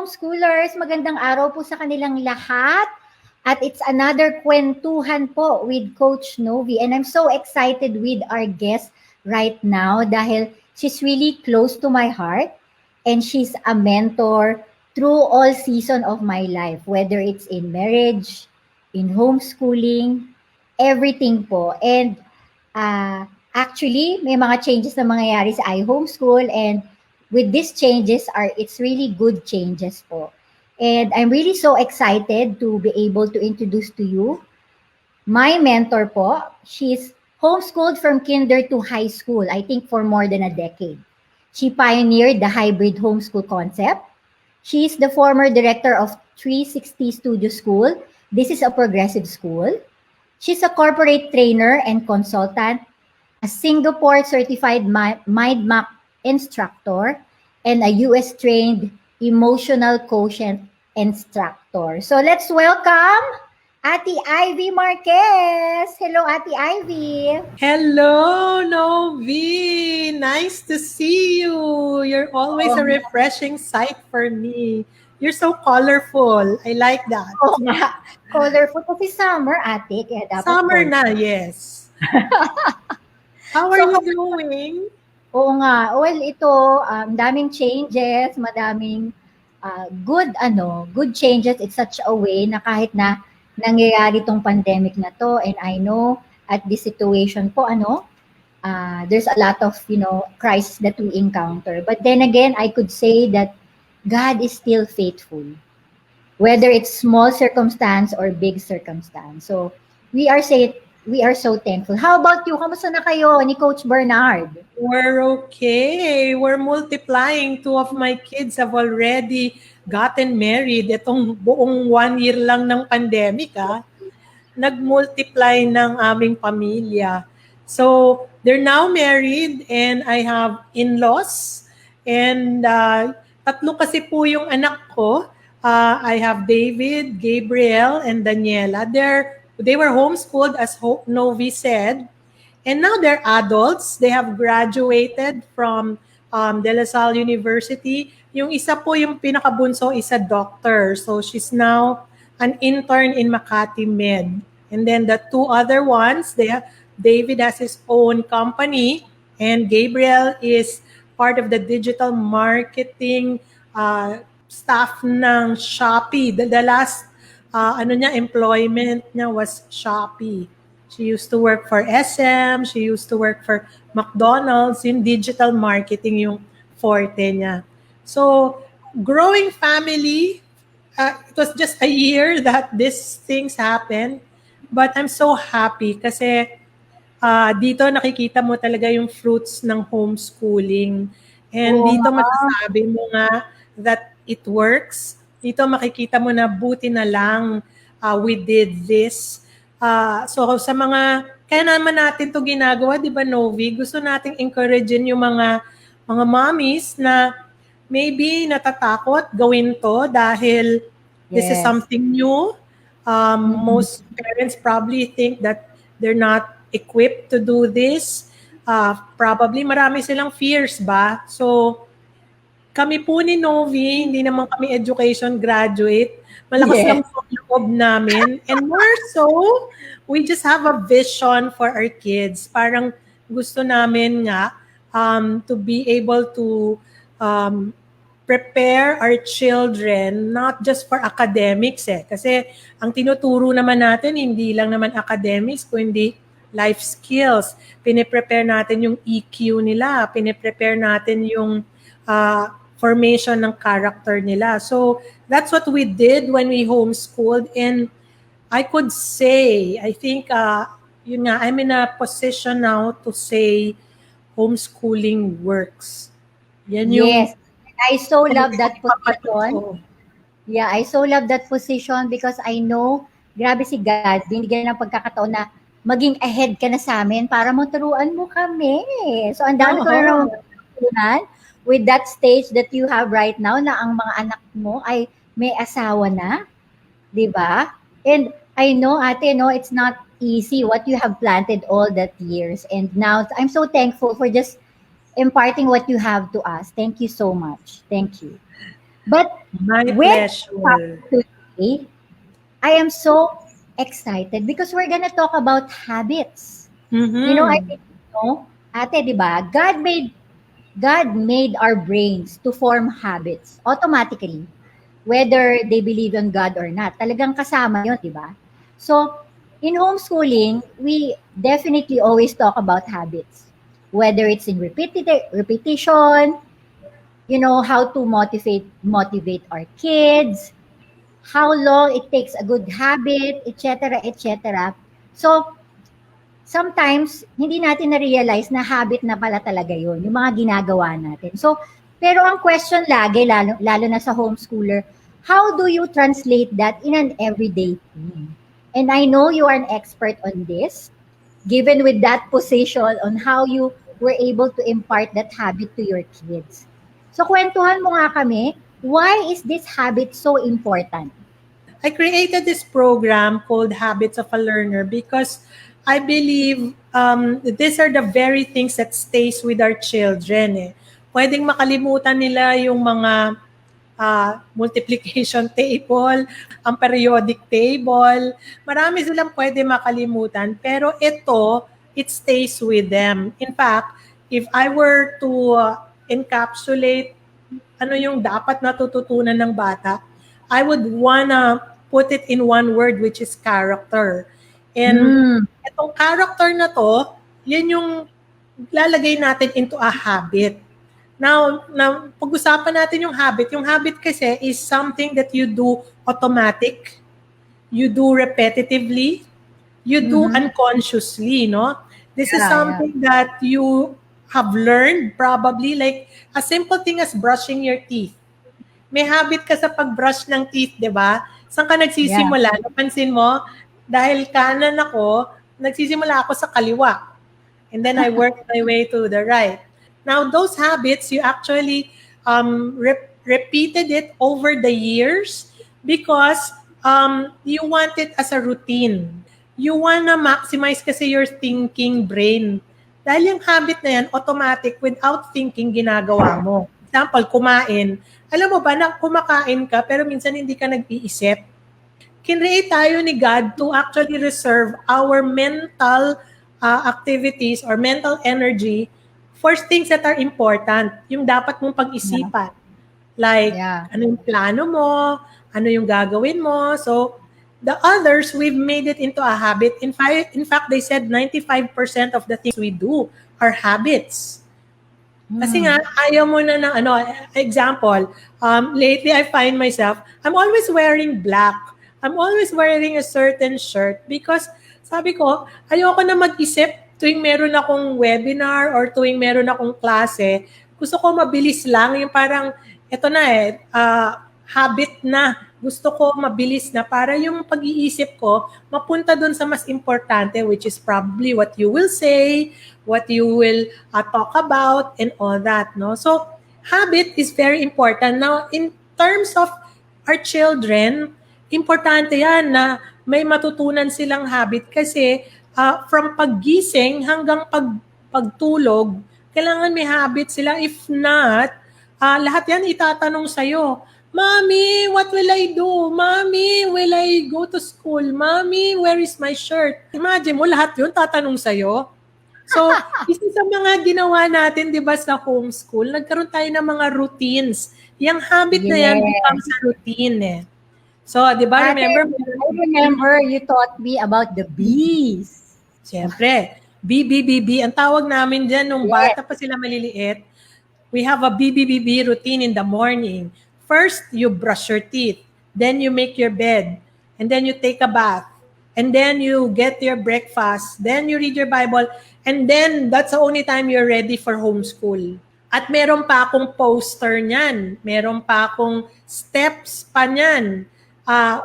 homeschoolers, magandang araw po sa kanilang lahat. At it's another kwentuhan po with Coach Novi. And I'm so excited with our guest right now dahil she's really close to my heart and she's a mentor through all season of my life, whether it's in marriage, in homeschooling, everything po. And actually, may mga changes na mangyayari sa iHomeschool and with these changes it's really good changes po. And I'm really so excited to be able to introduce to you my mentor po. She's homeschooled from kinder to high school, I think for more than a decade. She pioneered the hybrid homeschool concept. She is the former director of 360 Studio School. This is a progressive school. She's a corporate trainer and consultant, a Singapore certified mind map instructor, and a US trained emotional quotient instructor. So let's welcome Ate Ivy Marquez. Hello, Ate Ivy. Hello, Novi. Nice to see you. You're always a refreshing sight for me. You're so colorful. I like that. Oh, colorful kasi summer, ate. Kaya dapat summer colorful. na, yes. How are you doing? Oo nga. Well, ito, daming changes, madaming good changes in such a way na kahit na nangyayari tong pandemic na to, and I know at this situation po, there's a lot of, crisis that we encounter. But then again, I could say that God is still faithful, whether it's small circumstance or big circumstance. So we are so thankful. How about you? Kamusta na kayo ni Coach Bernard? We're okay. We're multiplying. 2 of my kids have already gotten married. Itong buong 1 year lang ng pandemic, nag-multiply ng aming pamilya. So they're now married and I have in-laws. And 3 kasi po yung anak ko. I have David, Gabriel, and Daniela. They were homeschooled, as Novi said. And now they're adults. They have graduated from De La Salle University. Yung isa po, yung pinakabunso, is a doctor. So she's now an intern in Makati Med. And then the 2 other ones, David has his own company and Gabriel is part of the digital marketing staff ng Shopee. The last employment niya was Shopee. She used to work for SM, she used to work for McDonald's. In digital marketing yung forte niya. So, growing family, it was just a year that these things happened. But I'm so happy kasi dito nakikita mo talaga yung fruits ng homeschooling. And dito masasabi mo nga that it works. Dito makikita mo na buti na lang we did this. So sa kaya naman natin to ginagawa, di ba Novi? Gusto nating encouragein yung mga mommies na maybe natatakot gawin to dahil this is something new. Most parents probably think that they're not equipped to do this. Probably marami silang fears ba? So kami po ni Novi, hindi naman kami education graduate. Malakas lang po ang loob namin. And more so, we just have a vision for our kids. Parang gusto namin nga to be able to prepare our children not just for academics kasi ang tinuturo naman natin hindi lang naman academics kundi life skills. Pine-prepare natin yung EQ nila, pine-prepare natin yung formation ng character nila. So that's what we did when we homeschooled, and I could say, I think I'm in a position now to say homeschooling works. Yan yung yes. I so love that position. Yeah, I so love that position because I know, grabe si God, binigyan ng pagkakataon na maging ahead ka na sa amin para maturuan mo kami. So, ang dami ko na naman matutunan with that stage that you have right now na ang mga anak mo ay may asawa na. Diba? And I know, ate, no, it's not easy what you have planted all that years. And now, I'm so thankful for just imparting what you have to us. Thank you so much. Thank you. But My with pleasure. today, I am so excited because we're gonna talk about habits. You know, I Mm-hmm. think, ate, di ba? God made our brains to form habits automatically, whether they believe in God or not. Talagang kasama yon, di ba? So, in homeschooling, we definitely always talk about habits, whether it's in repetition, how to motivate our kids, how long it takes a good habit, etc., etc. So, sometimes hindi natin na-realize na habit na pala talaga 'yon, yung mga ginagawa natin. So, pero ang question lagi lalo na sa homeschooler, how do you translate that in an everyday thing? And I know you are an expert on this, given with that position on how you were able to impart that habit to your kids. So, kwentuhan mo nga kami, why is this habit so important? I created this program called Habits of a Learner because I believe these are the very things that stays with our children. Pwedeng makalimutan nila yung mga multiplication table, ang periodic table. Marami silang pwede makalimutan. Pero ito, it stays with them. In fact, if I were to encapsulate ano yung dapat natututunan ng bata, I would wanna put it in one word, which is character. And Hmm. itong character na to, yun yung lalagay natin into a habit. Now, pag-usapan natin yung habit kasi is something that you do automatic, you do repetitively, you do Mhm. unconsciously, no? This is Yeah, yeah. something that you have learned probably, like a simple thing as brushing your teeth. May habit ka sa pag-brush ng teeth, di ba? Saan ka Yeah. nagsisimula? Napansin mo, dahil kanan ako, nagsisimula ako sa kaliwa. And then I work my way to the right. Now, those habits, you actually repeated it over the years because you want it as a routine. You wanna maximize kasi your thinking brain. Dahil yung habit na yan, automatic, without thinking, ginagawa mo. Example, kumain. Alam mo ba na kumakain ka pero minsan hindi ka nag-iisip? Kinreate tayo ni God to actually reserve our mental activities or mental energy for things that are important. Yung dapat mong Yeah. pag-isipan. Like, Yeah. ano yung plano mo, ano yung gagawin mo. So, the others, we've made it into a habit. In fact, they said 95% of the things we do are habits. Kasi nga, Hmm. ayaw mo na ng example, lately I find myself, I'm always wearing black. I'm always wearing a certain shirt because sabi ko, ayoko na mag-isip tuwing meron akong webinar or tuwing meron akong klase. Gusto ko mabilis lang, yung parang, eto na habit na. Gusto ko mabilis na para yung pag-iisip ko mapunta dun sa mas importante, which is probably what you will say, what you will talk about, and all that. No? So, habit is very important. Now, in terms of our children, importante yan na may matutunan silang habit kasi from paggising hanggang pagtulog, kailangan may habit sila. If not, lahat yan itatanong sa'yo. Mommy, what will I do? Mommy, will I go to school? Mommy, where is my shirt? Imagine mo, lahat yun tatanong sa'yo. So, isa sa mga ginawa natin, di ba, sa homeschool, nagkaroon tayo ng mga routines. Yung habit na yan Yes. becomes a routine eh. So, di ba, Ate, remember? I remember you taught me about the bees. Siyempre, BBBB, ang tawag namin dyan nung Yes. bata pa sila maliliit, we have a BBBB routine in the morning. First, you brush your teeth. Then you make your bed. And then you take a bath. And then you get your breakfast. Then you read your Bible. And then that's the only time you're ready for homeschool. At meron pa akong poster niyan. Meron pa akong steps pa niyan.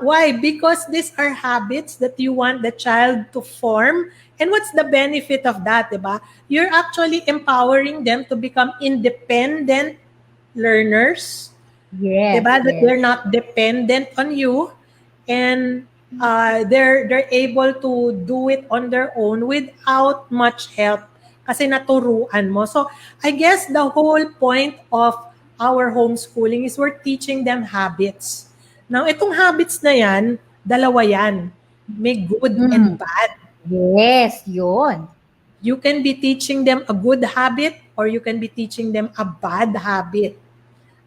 Why? Because these are habits that you want the child to form. And what's the benefit of that, diba? You're actually empowering them to become independent learners, Yes, diba? That yes. they're not dependent on you, and they're able to do it on their own without much help kasi naturuan mo. So I guess the whole point of our homeschooling is we're teaching them habits. Now, itong habits na yan, dalawa yan. May good and bad. Yes, yun. You can be teaching them a good habit or you can be teaching them a bad habit.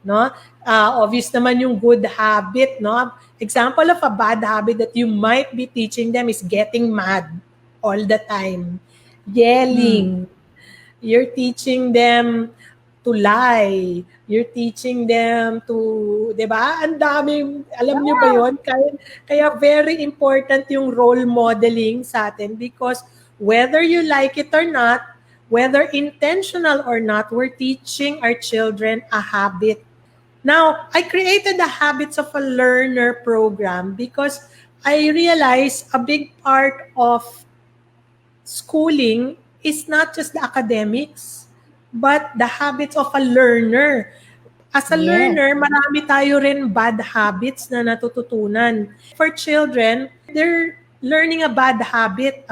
No? Obvious naman yung good habit. No? Example of a bad habit that you might be teaching them is getting mad all the time. Yelling. You're teaching them to lie. You're teaching them to, di ba? Ang daming, alam nyo ba yun? Kaya very important yung role modeling sa atin because whether you like it or not, whether intentional or not, we're teaching our children a habit. Now, I created the Habits of a Learner program because I realized a big part of schooling is not just the academics, but the habits of a learner. As a learner, marami tayo rin bad habits na natututunan. For children, they're learning a bad habit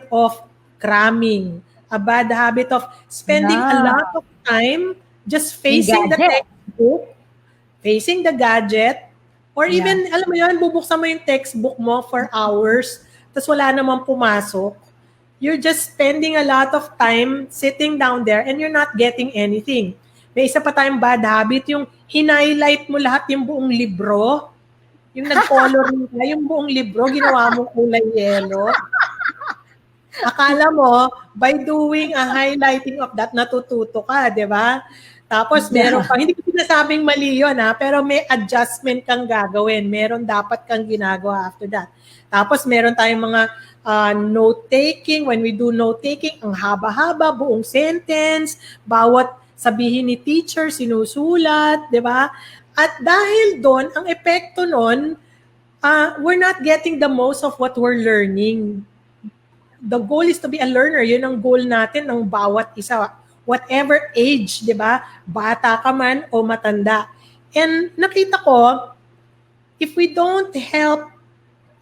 of cramming, a bad habit of spending a lot of time just facing the textbook, facing the gadget, or even, alam mo yun, bubuksan mo yung textbook mo for hours, tapos wala namang pumasok. You're just spending a lot of time sitting down there and you're not getting anything. May isa pa tayong bad habit, yung hinighlight mo lahat yung buong libro, yung nag-coloring ka, yung buong libro, ginawa mo kulay yellow. Akala mo, by doing a highlighting of that, natututo ka, di ba? Tapos meron pa, hindi ko sinasabing mali yun, pero may adjustment kang gagawin. Meron dapat kang ginagawa after that. Tapos meron tayong mga note-taking. When we do note-taking, ang haba-haba, buong sentence, bawat sabihin ni teacher, sinusulat, di ba? At dahil doon, ang epekto nun, we're not getting the most of what we're learning. The goal is to be a learner. Yun ang goal natin ng bawat isa. Whatever age, di ba? Bata ka man o matanda. And nakita ko, if we don't help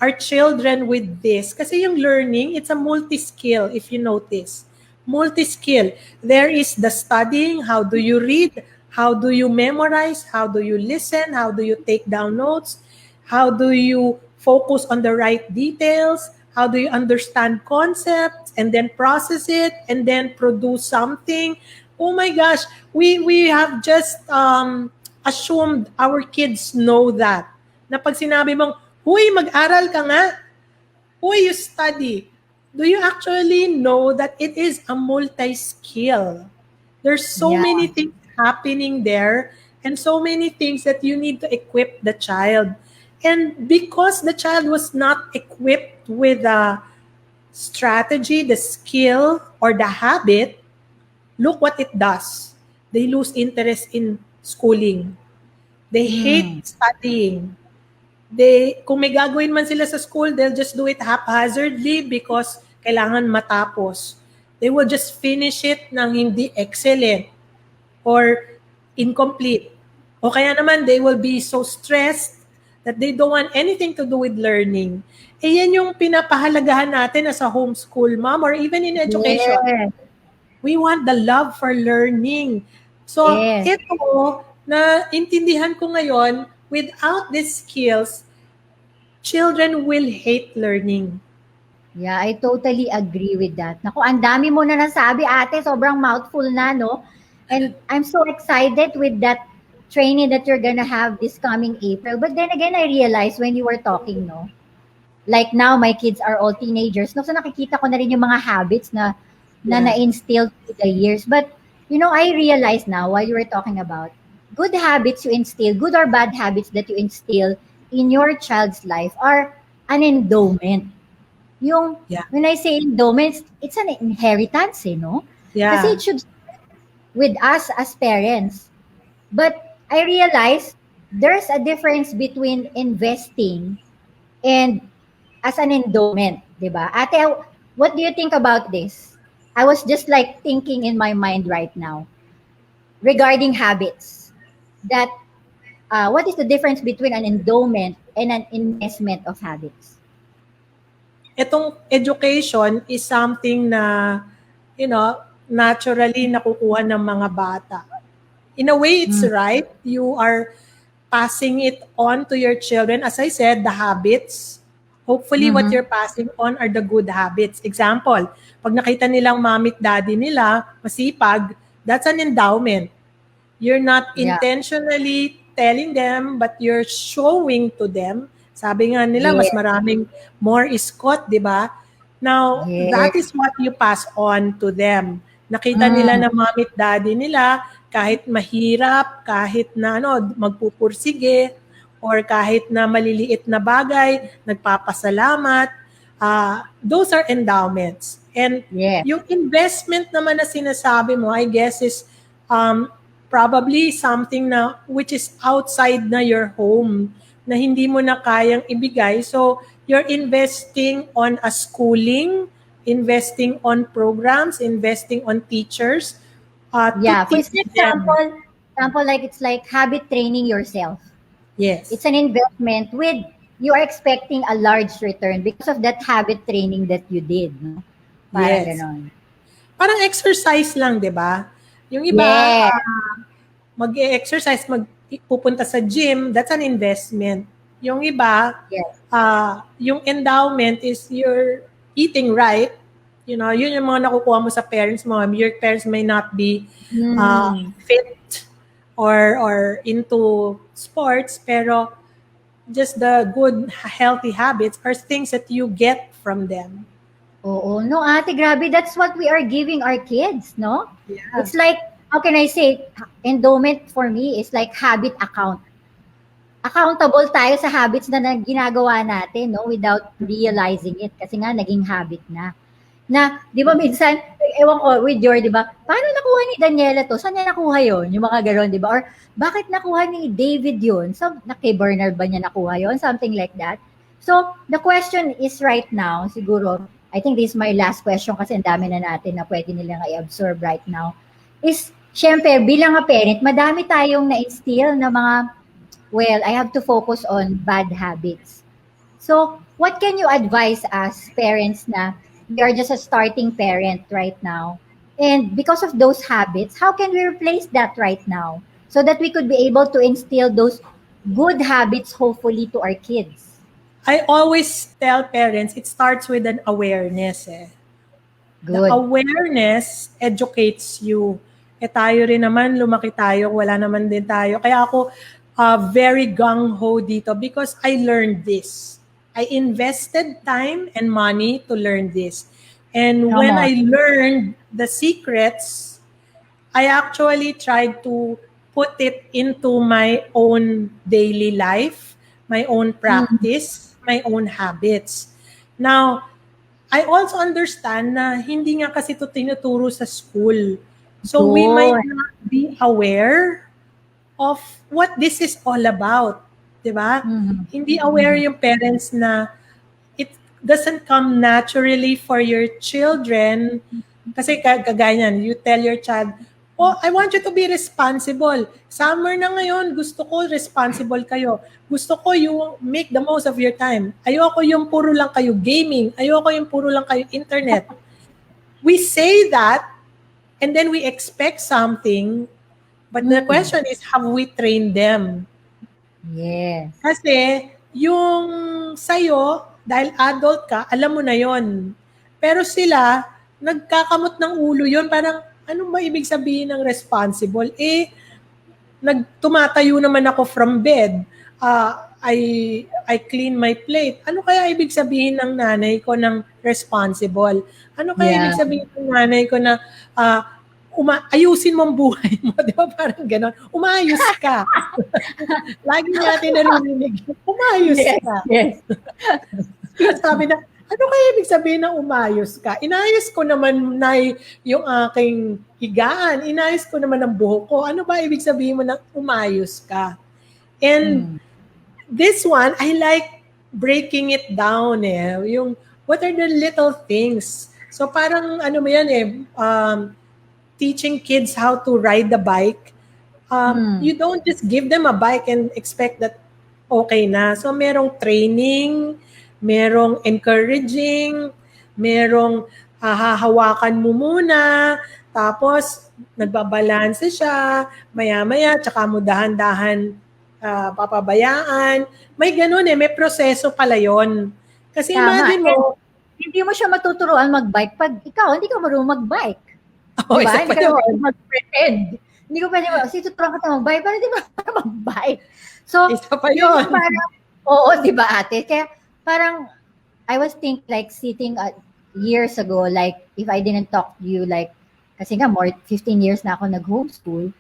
our children with this, kasi yung learning, it's a multi-skill, if you notice. Multi-skill. There is the studying, how do you read, how do you memorize, how do you listen, how do you take down notes, how do you focus on the right details, how do you understand concepts and then process it and then produce something. Oh my gosh, we have just assumed our kids know that. Na pag sinabi mong, huy, mag-aral ka nga, huy, you study. Do you actually know that it is a multi-skill? There's so many things happening there and so many things that you need to equip the child. And because the child was not equipped with the strategy, the skill, or the habit, look what it does. They lose interest in schooling. They hate studying. Kung may gagawin man sila sa school, they'll just do it haphazardly because kailangan matapos. They will just finish it nang hindi excellent or incomplete. O kaya naman, they will be so stressed that they don't want anything to do with learning. Yan yung pinapahalagahan natin as a homeschool mom or even in education. Yes. We want the love for learning. So, ito, na intindihan ko ngayon, without these skills, children will hate learning. Yeah, I totally agree with that. Naku, ang dami mo na nasabi, ate. Sobrang mouthful na, no? And I'm so excited with that training that you're gonna have this coming April. But then again, I realized when you were talking, no? Like now, my kids are all teenagers. No? So nakikita ko na rin yung mga habits na na-instilled with the years. But, you know, I realized now, while you were talking about, good habits you instill, good or bad habits that you instill in your child's life are an endowment. When I say endowment, it's an inheritance, no? Yeah. Kasi it should start with us as parents. But I realized there's a difference between investing and as an endowment, di ba? Ate, what do you think about this? I was just like thinking in my mind right now regarding habits. That what is the difference between an endowment and an investment of habits? Itong education is something na, naturally nakukuha ng mga bata. In a way, it's right. You are passing it on to your children. As I said, the habits. Hopefully, what you're passing on are the good habits. Example, pag nakita nilang mommy at daddy nila, masipag, that's an endowment. You're not Yeah. intentionally telling them, but you're showing to them. Sabi nga nila, mas Yes. maraming more is caught, di ba? Now, that Yes. is what you pass on to them. Nakita nila na mommy at daddy nila, kahit mahirap, kahit na magpupursige, or kahit na maliliit na bagay, nagpapasalamat, those are endowments. And Yes. yung investment naman na sinasabi mo, I guess is probably something na which is outside na your home, na hindi mo na kayang ibigay. So, you're investing on a schooling, investing on programs, investing on teachers. Yeah. To For teach them. example, like it's like habit training yourself. Yes. It's an investment with you are expecting a large return because of that habit training that you did. No? Parang Yes. ganon. Parang exercise lang, di ba? Yung iba, Yes. mag-exercise, pupunta sa gym, that's an investment. Yung iba, Yes. yung endowment is you're eating right. You know, yun yung mga nakukuha mo sa parents mo. Your parents may not be fit or into sports, pero just the good, healthy habits are things that you get from them. Oo. No, ate, grabe. That's what we are giving our kids, no? Yeah. It's like, how can I say, endowment for me is like habit account. Accountable tayo sa habits na ginagawa natin, no? Without realizing it. Kasi nga, naging habit na. Na, di ba minsan, ewan ko, with your, di ba, paano nakuha ni Daniela to? Saan niya nakuha yon? Yung mga gano'n, di ba? Or, bakit nakuha ni David yun? Kay Bernard ba niya nakuha yon? Something like that. So, the question is right now, siguro, I think this is my last question kasi ang dami na natin na pwede nilang i-absorb right now, is, syempre, bilang a parent, madami tayong na-instill na mga, well, I have to focus on bad habits. So, what can you advise us, parents na we are just a starting parent right now? And because of those habits, how can we replace that right now? So that we could be able to instill those good habits, hopefully, to our kids. I always tell parents, it starts with an awareness. The Good. awareness educates you. Tayo rin naman, lumaki tayo, wala naman din tayo. Kaya ako very gung-ho dito because I learned this. I invested time and money to learn this. And when I learned the secrets, I actually tried to put it into my own daily life, my own practice, my own habits. Now, I also understand na hindi nga kasi ito tinuturo sa school. So we might not be aware of what this is all about. Diba? Hindi aware yung parents na it doesn't come naturally for your children. Kasi kagaya niyan, you tell your child, oh, I want you to be responsible. Summer na ngayon, gusto ko responsible kayo. Gusto ko you make the most of your time. Ayoko yung puro lang kayo gaming. Ayoko yung puro lang kayo internet. We say that, and then we expect something, but the question is, have we trained them? Yes. Kasi yung sa'yo, dahil adult ka, alam mo na yon. Pero sila, nagkakamot ng ulo yon. Parang, ano ba ibig sabihin ng responsible? Tumatayo naman ako from bed. I clean my plate. Ano kaya ibig sabihin ng nanay ko ng responsible? Ano kaya ibig sabihin ng nanay ko na ayusin mo ang buhay mo? Di ba parang gano'n? Umayos ka. Lagi natin narinig. Umayos ka. Yes. Sabi na, ano kaya ibig sabihin ng umayos ka? Inayos ko naman na yung aking higaan. Inayos ko naman ang buhok ko. Ano ba ibig sabihin mo ng umayos ka? And this one, I like breaking it down. Yung, what are the little things? So parang ano mo yan teaching kids how to ride the bike. You don't just give them a bike and expect that okay na. So merong training, merong encouraging, merong hahawakan mo muna, Tapos, nagbabalanse siya, maya-maya, tsaka mo dahan-dahan papabayaan. May ganun may proseso pala yon. Kasi Tama. imagine mo, Hindi mo siya matuturuan mag-bike pag ikaw, hindi ka marunong mag-bike. oh, Diba? isa Hindi pa ka yun. marunong mag-pretend. Hindi ko pwede, tuturuan ka mag-bike, pero hindi mo mag-bike. So, Isa pa yun yun. yung parang, oo, di ba ate? Kaya parang, I was think like sitting years ago, like, if I didn't talk to you, like, kasi nga, more 15 years na ako nag-homeschool,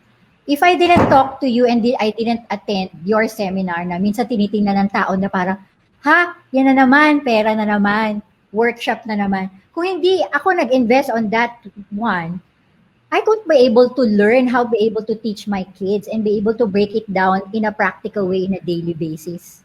if I didn't talk to you and I didn't attend your seminar na minsan tinitingnan ng tao na parang, ha, yan na naman, pera na naman, workshop na naman. Kung hindi ako nag-invest on that one, I could be able to learn how to be able to teach my kids and be able to break it down in a practical way in a daily basis.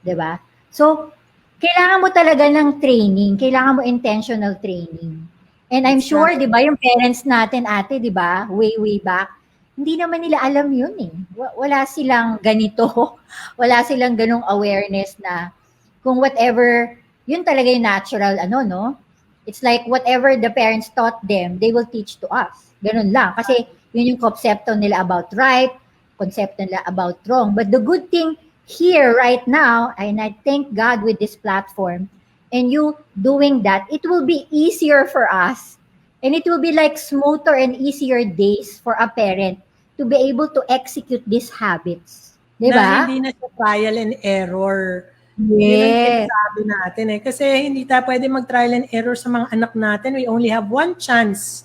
'Di ba? So, kailangan mo talaga ng training, kailangan mo intentional training. And I'm sure, 'di ba, yung parents natin ate, 'di ba, way back, hindi naman nila alam yun eh. Wala silang ganito, wala silang ganong awareness na kung whatever, yun talaga yung natural no? It's like whatever the parents taught them, they will teach to us. Ganun lang. Kasi yun yung konsepto nila about right, konsepto nila about wrong. But the good thing here right now, and I thank God with this platform, and you doing that, it will be easier for us. And it will be like smoother and easier days for a parent to be able to execute these habits. Di Na ba? hindi na siya trial and error. Yun ang Yes. sinasabi natin Kasi hindi tayo pwede mag-trial and error sa mga anak natin. We only have one chance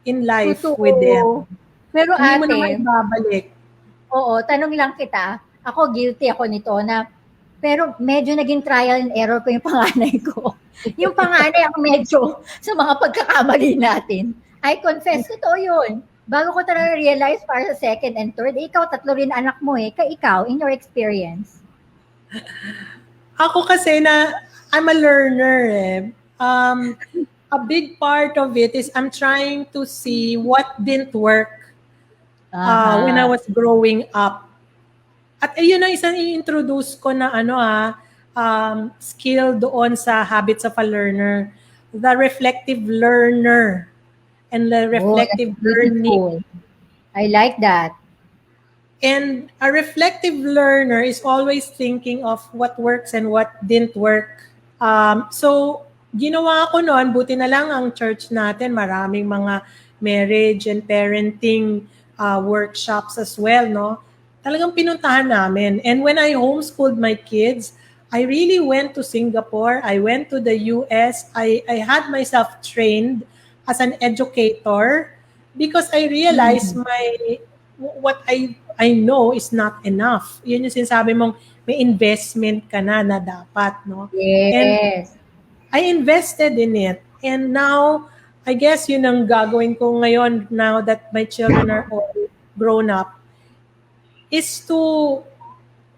in life Totoo. with them. Pero Hindi mo ate, naman babalik. oo, tanong lang kita. Ako, guilty ako nito na, pero medyo naging trial and error ko yung panganay ko. Yung panganay ako medyo sa mga pagkakamali natin. I confess, totoo yun. Bago ko talaga realize para sa second and third, ikaw, tatlo rin anak mo Ikaw, in your experience. Ako kasi I'm a learner a big part of it is I'm trying to see what didn't work when I was growing up. At ayun ang isang i-introduce ko na skill doon sa habits of a learner. The reflective learner and the reflective learning. I like that. And a reflective learner is always thinking of what works and what didn't work. So, ginawa ko noon, buti na lang ang church natin, maraming mga marriage and parenting workshops as well, no? Talagang pinuntahan namin. And when I homeschooled my kids, I really went to Singapore. I went to the US. I had myself trained as an educator because I realized what I know is not enough. Yun yung sinasabi mong may investment ka na dapat, no? Yes. And I invested in it. And now, I guess yun ang gagawin ko ngayon now that my children are all grown up is to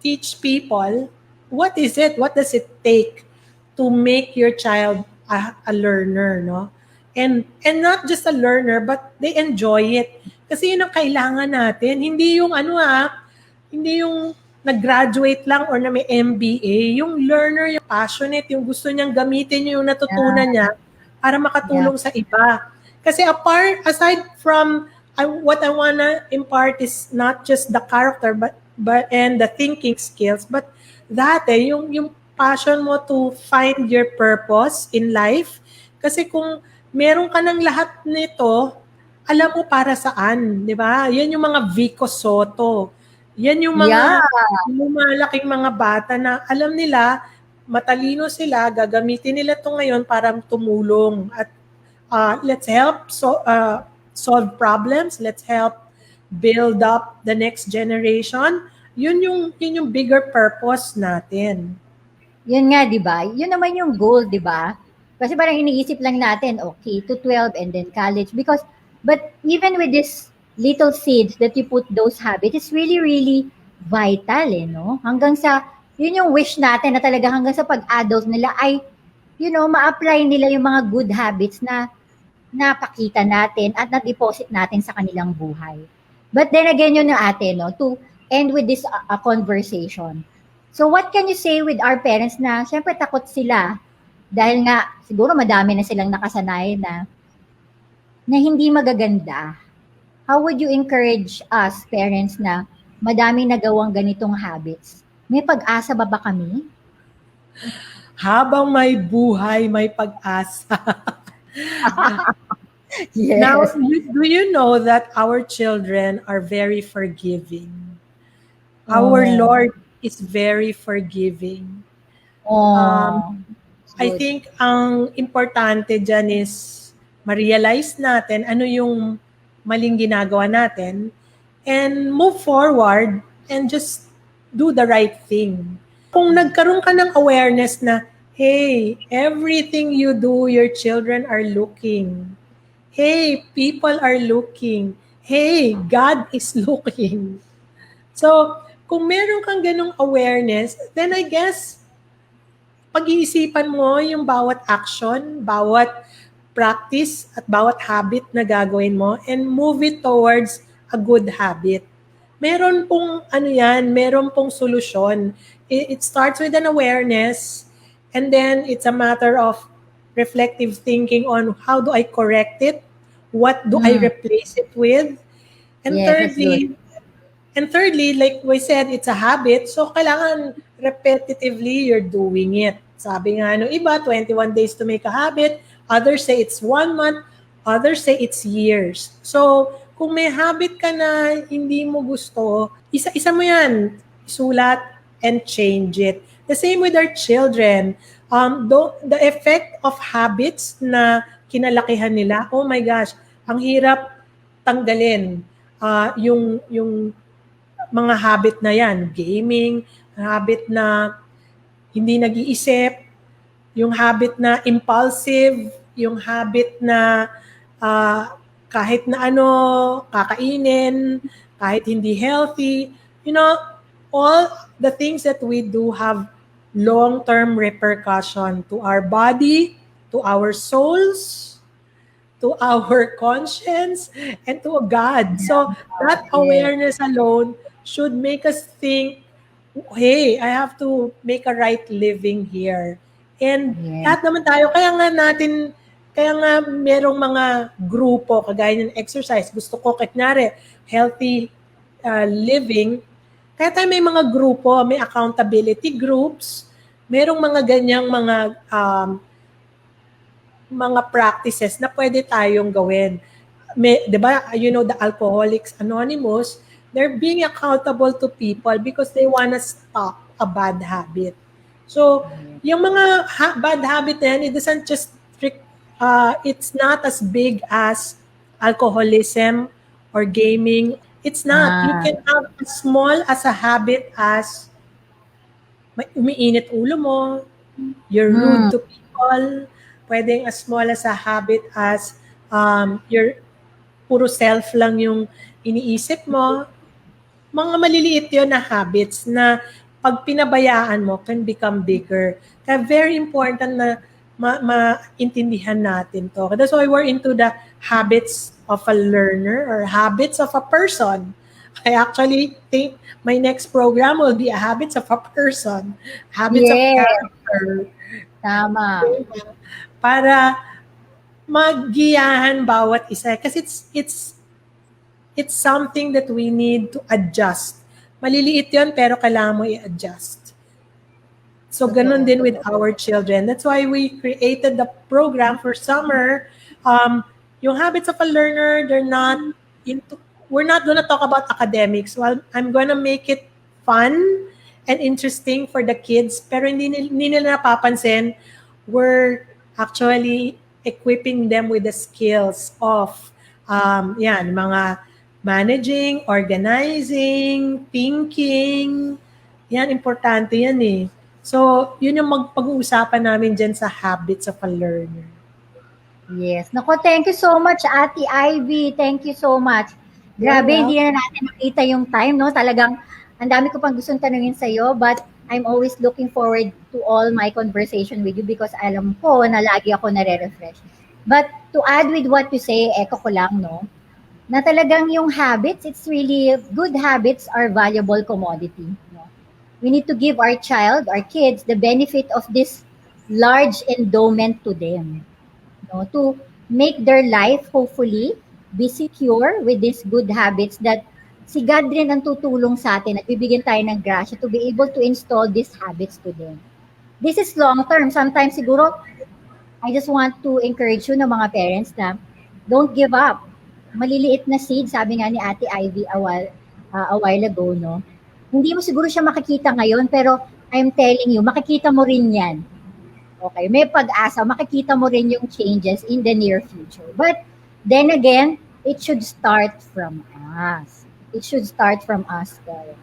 teach people what is it, what does it take to make your child a learner, no? And not just a learner, but they enjoy it. Kasi yun ang kailangan natin. Hindi yung hindi yung nag-graduate lang or na may MBA. Yung learner, yung passionate, yung gusto niyang gamitin yung natutunan niya para makatulong sa iba. Kasi aside from what I wanna impart is not just the character but and the thinking skills, but yung passion mo to find your purpose in life. Kasi kung meron ka ng lahat nito, alam mo para saan, di ba? Yan yung mga Vico Soto. Yan yung mga lumalaking mga bata na alam nila, matalino sila, gagamitin nila ito ngayon para tumulong. At let's help solve problems. Let's help build up the next generation. Yun yung bigger purpose natin. Yun nga, di ba? Yun naman yung goal, di ba? Kasi parang iniisip lang natin, okay, to 12 and then college. But even with this little seeds that you put those habits, it's really, really vital, no? Hanggang sa, yun yung wish natin na talaga hanggang sa pag-adult nila ay, ma-apply nila yung mga good habits na napakita natin at na-deposit natin sa kanilang buhay. But then again, yun yung ate, no? To end with this conversation. So what can you say with our parents na syempre takot sila dahil nga siguro madami na silang nakasanay na na hindi magaganda, how would you encourage us parents na madaming nagawang ganitong habits? May pag-asa ba kami? Habang may buhay, may pag-asa. Now, Yes. do you know that our children are very forgiving? Our Oh. Lord is very forgiving. Oh. I Good. think ang importante dyan is ma-realize natin ano yung maling ginagawa natin and move forward and just do the right thing. Kung nagkaroon ka ng awareness na, hey, everything you do, your children are looking. Hey, people are looking. Hey, God is looking. So, kung meron kang ganong awareness, then I guess, pag-iisipan mo yung bawat action, bawat practice, at bawat habit na gagawin mo and move it towards a good habit. Meron pong meron pong solusyon. It starts with an awareness and then it's a matter of reflective thinking on how do I correct it? What do I replace it with? And Yes, that's good. thirdly, like we said, it's a habit. So, kailangan repetitively you're doing it. Sabi nga nung iba, 21 days to make a habit. Others say it's 1 month. Others say it's years. So, kung may habit ka na hindi mo gusto, isa-isa mo yan. Isulat and change it. The same with our children. The effect of habits na kinalakihan nila, oh my gosh, ang hirap tanggalin. Yung mga habit na yan, gaming, habit na hindi nag-iisip, yung habit na impulsive, yung habit na kahit na ano, kakainin, kahit hindi healthy, all the things that we do have long-term repercussion to our body, to our souls, to our conscience, and to God. So that awareness alone should make us think, hey, I have to make a right living here. And lahat naman tayo, kaya nga merong mga grupo, kagaya ng exercise, gusto ko, kunyari, healthy living, kaya tayo may mga grupo, may accountability groups, merong mga ganyang mga practices na pwede tayong gawin. Di ba, the Alcoholics Anonymous, they're being accountable to people because they want to stop a bad habit. So, yung mga bad habit na yan, it doesn't just it's not as big as alcoholism or gaming. It's not. You can have as small as a habit as umiinit ulo mo, you're rude to people, pwedeng as small as a habit as you're puro self lang yung iniisip mo. Mga maliliit yun na habits na pag pinabayaan mo can become bigger. Kaya very important na maintindihan natin to. That's why we're into the habits of a learner or habits of a person. I actually think my next program will be a habits of a person. Habits of character. Tama. Para magiyahan bawat isa. Kasi it's something that we need to adjust. Maliliit yun, pero kailangan mo i-adjust. So, ganun din with our children. That's why we created the program for summer. Yung habits of a learner, we're not gonna talk about academics. Well, I'm gonna make it fun and interesting for the kids, pero hindi nila napapansin, we're actually equipping them with the skills of mga managing, organizing, thinking. Yan, importante yan eh. So, yun yung pag-uusapan namin dyan sa habits of a learner. Yes. Nako, thank you so much, Ate Ivy. Thank you so much. Grabe, hindi na natin makita yung time, no? Talagang, ang dami ko pang gustong tanungin sa'yo, but I'm always looking forward to all my conversation with you because alam ko na lagi ako nare-refresh. But to add with what you say, echo ko lang, no? Na talagang yung habits, it's really, good habits are valuable commodity. No? We need to give our kids, the benefit of this large endowment to them. No? To make their life, hopefully, be secure with these good habits that si God rin ang tutulong sa atin at bibigyan tayo ng grasya to be able to install these habits to them. This is long term. Sometimes siguro, I just want to encourage you na mga parents na don't give up. Maliliit na seed, sabi nga ni Ate Ivy a while ago, no? Hindi mo siguro siya makikita ngayon, pero I'm telling you, makikita mo rin yan. Okay, may pag-asa, makikita mo rin yung changes in the near future. But then again, it should start from us. It should start from us, guys.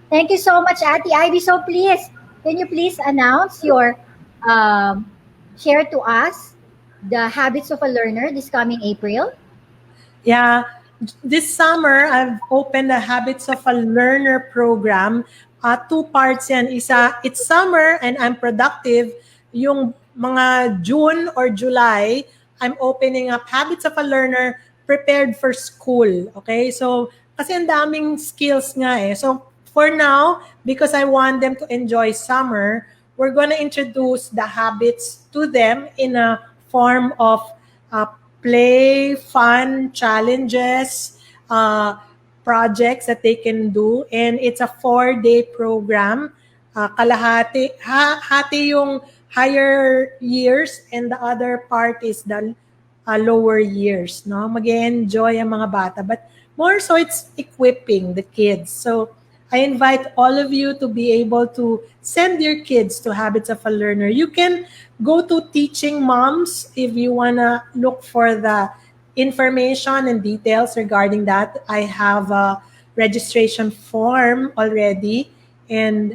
Thank you so much, Ate Ivy. So please, can you please announce your, share to us the habits of a learner this coming April? Yeah, this summer, I've opened the Habits of a Learner program. Two parts yan. Isa, it's summer and I'm productive. Yung mga June or July, I'm opening up Habits of a Learner prepared for school. Okay? So, kasi ang daming skills nga eh. So, for now, because I want them to enjoy summer, we're gonna introduce the habits to them in a form of play, fun, challenges, projects that they can do. And it's a 4-day program. Hati yung higher years and the other part is the lower years. No? Mag-enjoy ang mga bata. But more so, it's equipping the kids. So I invite all of you to be able to send your kids to Habits of a Learner. You can go to Teaching Moms if you want to look for the information and details regarding that. I have a registration form already and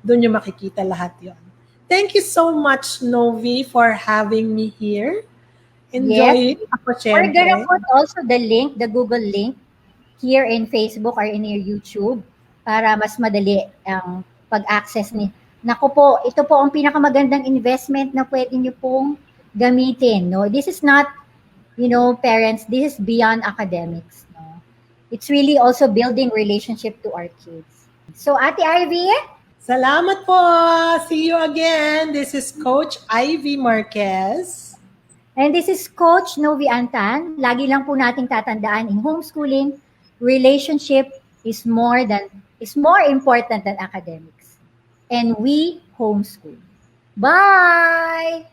doon nyo makikita lahat yon. Thank you so much, Novi, for having me here. Enjoy ako, We're syempre. gonna put also the link, the Google link, here in Facebook or in your YouTube para mas madali ang pag-access ni. Naku po, ito po ang pinakamagandang investment na pwede niyo pong gamitin. No? This is not, parents, this is beyond academics. No? It's really also building relationship to our kids. So, Ate Ivy? Salamat po. See you again. This is Coach Ivy Marquez. And this is Coach Novi Antan. Lagi lang po nating tatandaan in homeschooling, relationship is more important than academics. And we homeschool. Bye!